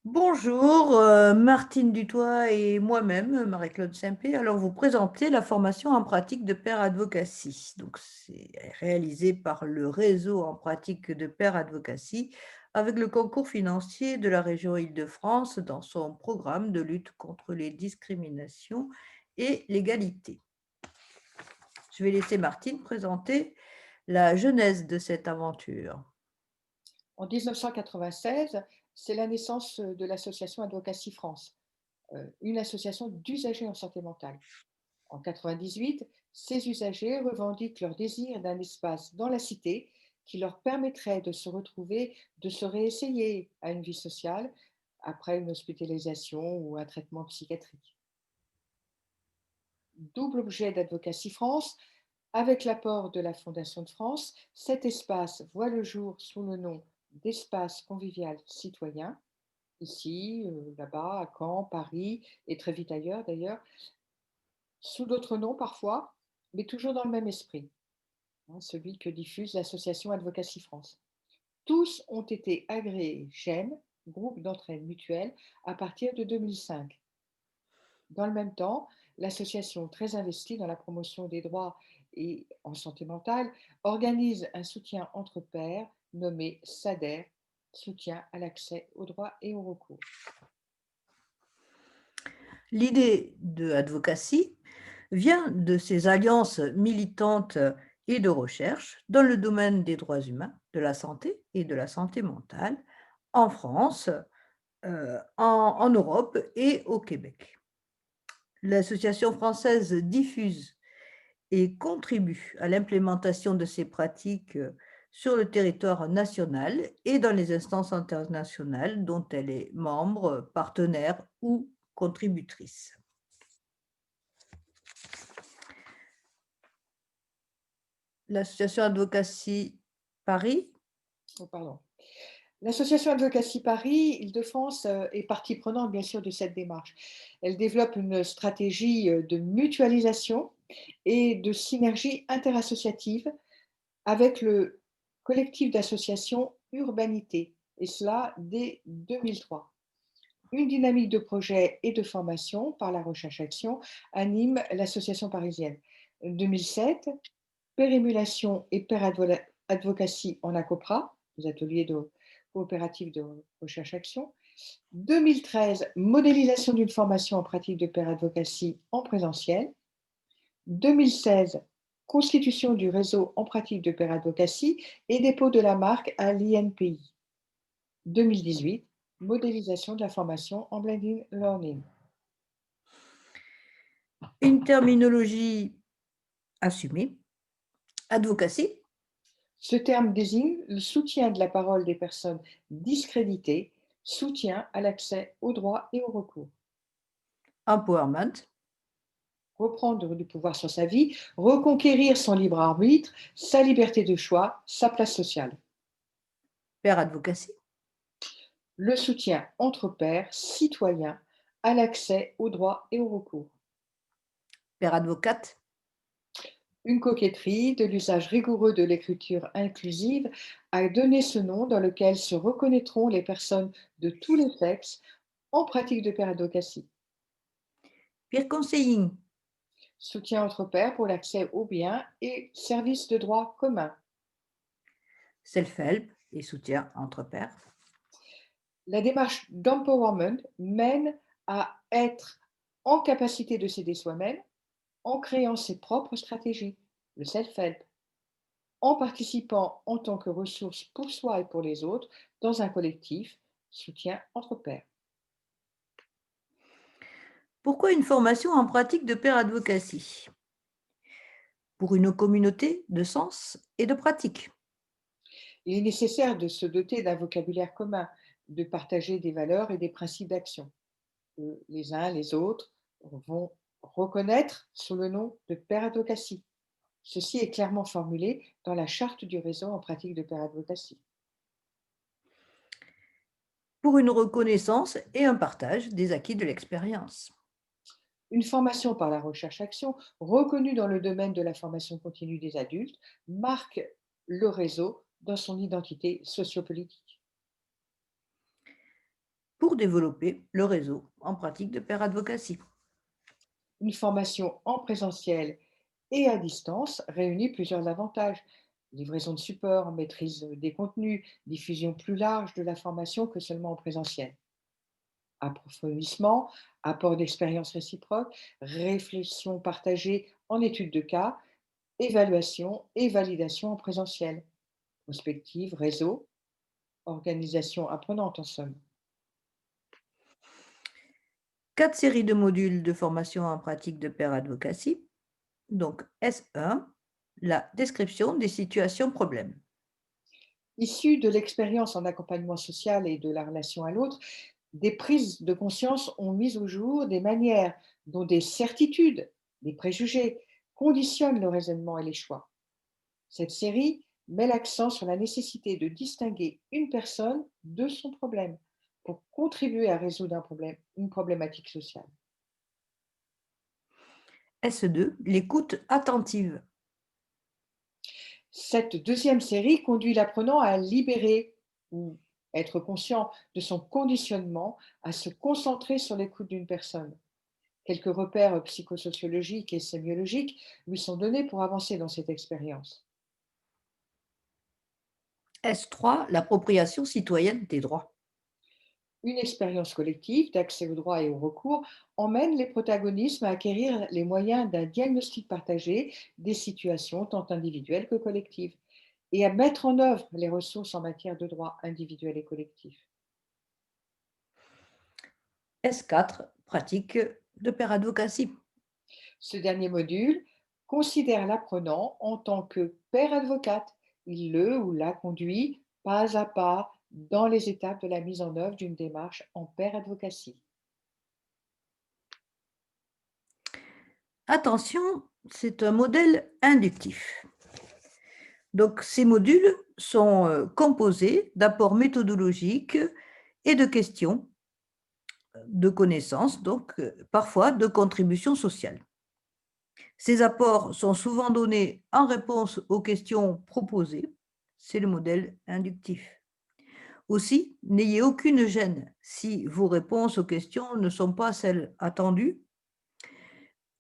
Bonjour, Martine Dutoit et moi-même, Marie-Claude Simpé, alors vous présenter la formation en pratique de pair advocacy. Donc, c'est réalisé par le réseau en pratique de pair advocacy avec le concours financier de la région Île-de-France dans son programme de lutte contre les discriminations et l'égalité. Je vais laisser Martine présenter la genèse de cette aventure. En 1996, c'est la naissance de l'association Advocacy France, une association d'usagers en santé mentale. En 1998, ces usagers revendiquent leur désir d'un espace dans la cité qui leur permettrait de se retrouver, de se réessayer à une vie sociale après une hospitalisation ou un traitement psychiatrique. Double objet d'Advocacy France, avec l'apport de la Fondation de France, cet espace voit le jour sous le nom d'espace convivial citoyen, ici, là-bas, à Caen, Paris et très vite ailleurs d'ailleurs, sous d'autres noms parfois, mais toujours dans le même esprit, hein, celui que diffuse l'association Advocacy France. Tous ont été agréés GEM, groupe d'entraide mutuelle, à partir de 2005. Dans le même temps, l'association, très investie dans la promotion des droits et en santé mentale, organise un soutien entre pairs nommé SADER, soutien à l'accès aux droits et au recours. L'idée de advocacy vient de ces alliances militantes et de recherche dans le domaine des droits humains, de la santé et de la santé mentale en France, en Europe et au Québec. L'association française diffuse et contribue à l'implémentation de ces pratiques sur le territoire national et dans les instances internationales dont elle est membre, partenaire ou contributrice. L'association Advocacy Paris. Oh, pardon. L'association Advocacy Paris Île-de-France est partie prenante, bien sûr, de cette démarche. Elle développe une stratégie de mutualisation et de synergie interassociative avec le collectif d'associations Urbanité, et cela dès 2003. Une dynamique de projet et de formation par la recherche-action anime l'association parisienne. 2007, pérémulation et advocacy en ACOPRA, les ateliers de coopératifs de recherche-action. 2013, modélisation d'une formation en pratique de pair advocacy en présentiel. 2016, constitution du réseau en pratique de pair advocacy et dépôt de la marque à l'INPI. 2018, modélisation de la formation en blended learning. Une terminologie assumée. Advocacy. Ce terme désigne le soutien de la parole des personnes discréditées, soutien à l'accès aux droits et au recours. Empowerment. Reprendre du pouvoir sur sa vie, reconquérir son libre arbitre, sa liberté de choix, sa place sociale. Pair advocacy. Le soutien entre pairs, citoyens, à l'accès aux droits et au recours. Pair advocate. Une coquetterie de l'usage rigoureux de l'écriture inclusive a donné ce nom dans lequel se reconnaîtront les personnes de tous les sexes en pratique de pair advocacy. Peer conseilling. Soutien entre pairs pour l'accès aux biens et services de droit commun. Self-help et soutien entre pairs. La démarche d'empowerment mène à être en capacité de s'aider soi-même en créant ses propres stratégies, le self-help, en participant en tant que ressource pour soi et pour les autres dans un collectif, soutien entre pairs. Pourquoi une formation en pratique de pair advocacy? Pour une communauté de sens et de pratique. Il est nécessaire de se doter d'un vocabulaire commun, de partager des valeurs et des principes d'action que les uns les autres vont reconnaître sous le nom de pair advocacy. Ceci est clairement formulé dans la charte du réseau en pratique de pair advocacy. Pour une reconnaissance et un partage des acquis de l'expérience. Une formation par la recherche-action, reconnue dans le domaine de la formation continue des adultes, marque le réseau dans son identité sociopolitique. Pour développer le réseau en pratique de pair advocacy. Une formation en présentiel et à distance réunit plusieurs avantages. Livraison de support, maîtrise des contenus, diffusion plus large de la formation que seulement en présentiel. Approfondissement, apport d'expériences réciproques, réflexion partagée en études de cas, évaluation et validation en présentiel. Prospective, réseau, organisation apprenante en somme. 4 séries de modules de formation en pratique de pair advocacy. Donc S1, la description des situations problèmes. Issus de l'expérience en accompagnement social et de la relation à l'autre, des prises de conscience ont mis au jour des manières dont des certitudes, des préjugés conditionnent le raisonnement et les choix. Cette série met l'accent sur la nécessité de distinguer une personne de son problème pour contribuer à résoudre une problématique sociale. S2, l'écoute attentive. Cette deuxième série conduit l'apprenant à libérer ou être conscient de son conditionnement, à se concentrer sur l'écoute d'une personne. Quelques repères psychosociologiques et sémiologiques lui sont donnés pour avancer dans cette expérience. S3, l'appropriation citoyenne des droits. Une expérience collective d'accès au droit et au recours emmène les protagonistes à acquérir les moyens d'un diagnostic partagé des situations tant individuelles que collectives et à mettre en œuvre les ressources en matière de droit individuel et collectif. S4, pratique de pair advocacy. Ce dernier module considère l'apprenant en tant que père advocate. Il le ou la conduit pas à pas dans les étapes de la mise en œuvre d'une démarche en pair advocacy. Attention, c'est un modèle inductif. Donc, ces modules sont composés d'apports méthodologiques et de questions de connaissances, donc parfois de contributions sociales. Ces apports sont souvent donnés en réponse aux questions proposées. C'est le modèle inductif. Aussi, n'ayez aucune gêne si vos réponses aux questions ne sont pas celles attendues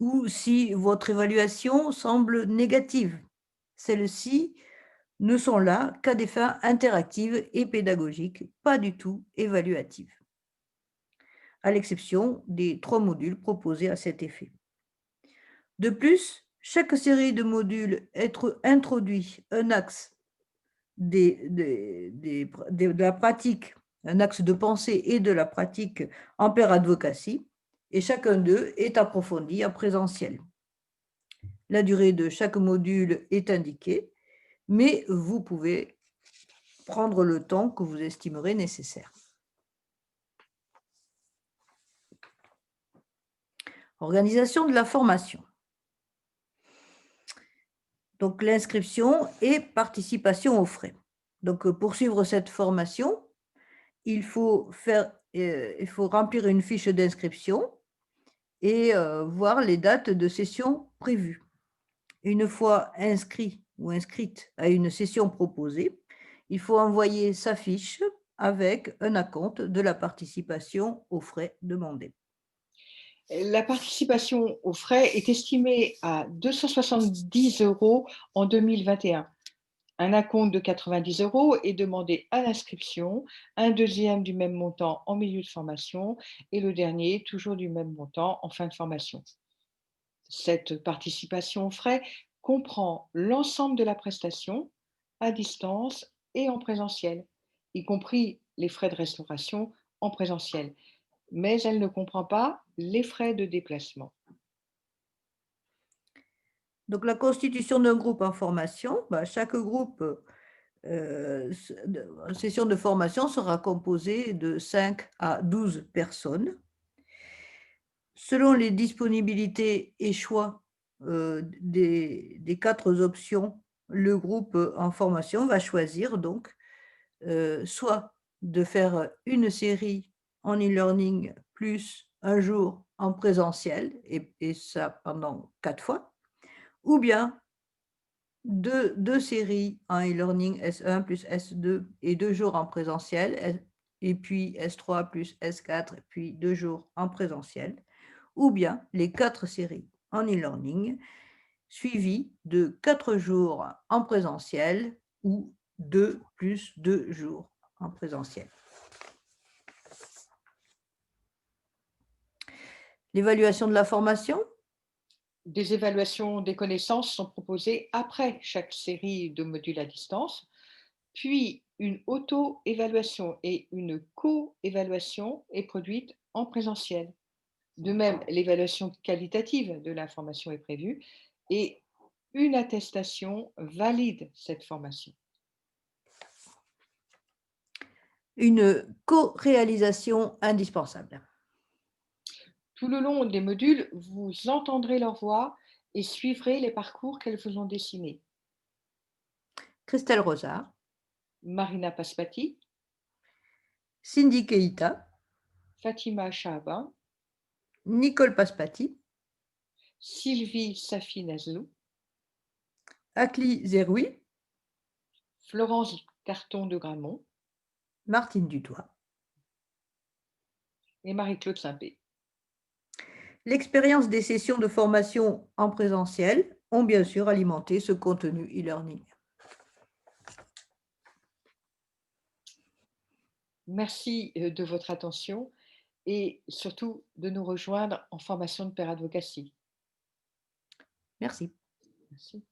ou si votre évaluation semble négative. Celles-ci ne sont là qu'à des fins interactives et pédagogiques, pas du tout évaluatives, à l'exception des 3 modules proposés à cet effet. De plus, chaque série de modules introduit un axe de la pratique, un axe de pensée et de la pratique en pair advocacy, et chacun d'eux est approfondi en présentiel. La durée de chaque module est indiquée, mais vous pouvez prendre le temps que vous estimerez nécessaire. Organisation de la formation. Donc l'inscription et participation aux frais. Donc pour suivre cette formation, il faut remplir une fiche d'inscription et voir les dates de session prévues. Une fois inscrit ou inscrite à une session proposée, il faut envoyer sa fiche avec un acompte de la participation aux frais demandés. La participation aux frais est estimée à 270 € en 2021. Un acompte de 90 € est demandé à l'inscription, un deuxième du même montant en milieu de formation et le dernier toujours du même montant en fin de formation. Cette participation aux frais comprend l'ensemble de la prestation à distance et en présentiel, y compris les frais de restauration en présentiel, mais elle ne comprend pas les frais de déplacement. Donc la constitution d'un groupe en formation, chaque groupe en session de formation sera composé de 5 à 12 personnes. Selon les disponibilités et choix des 4 options, le groupe en formation va choisir donc soit de faire une série en e-learning plus un jour en présentiel, et ça pendant 4 fois, ou bien deux séries en e-learning S1 plus S2 et 2 jours en présentiel et puis S3 plus S4, et puis 2 jours en présentiel, ou bien les 4 séries en e-learning, suivies de 4 jours en présentiel ou 2 plus 2 jours en présentiel. L'évaluation de la formation? Des évaluations des connaissances sont proposées après chaque série de modules à distance, puis une auto-évaluation et une co-évaluation est produite en présentiel. De même, l'évaluation qualitative de la formation est prévue et une attestation valide cette formation. Une co-réalisation indispensable. Tout le long des modules, vous entendrez leur voix et suivrez les parcours qu'elles vous ont dessinés. Christelle Rosard, Marina Paspati, Cindy Keita, Fatima Chaban, Nicole Paspati, Sylvie Safi Nazlou, Akli Zeroui, Florence Carton de Gramont Martine Dutoit. et Marie-Claude Simpé. L'expérience des sessions de formation en présentiel ont bien sûr alimenté ce contenu e-learning. Merci de votre attention et surtout de nous rejoindre en formation de Pair Advocacy. Merci. Merci.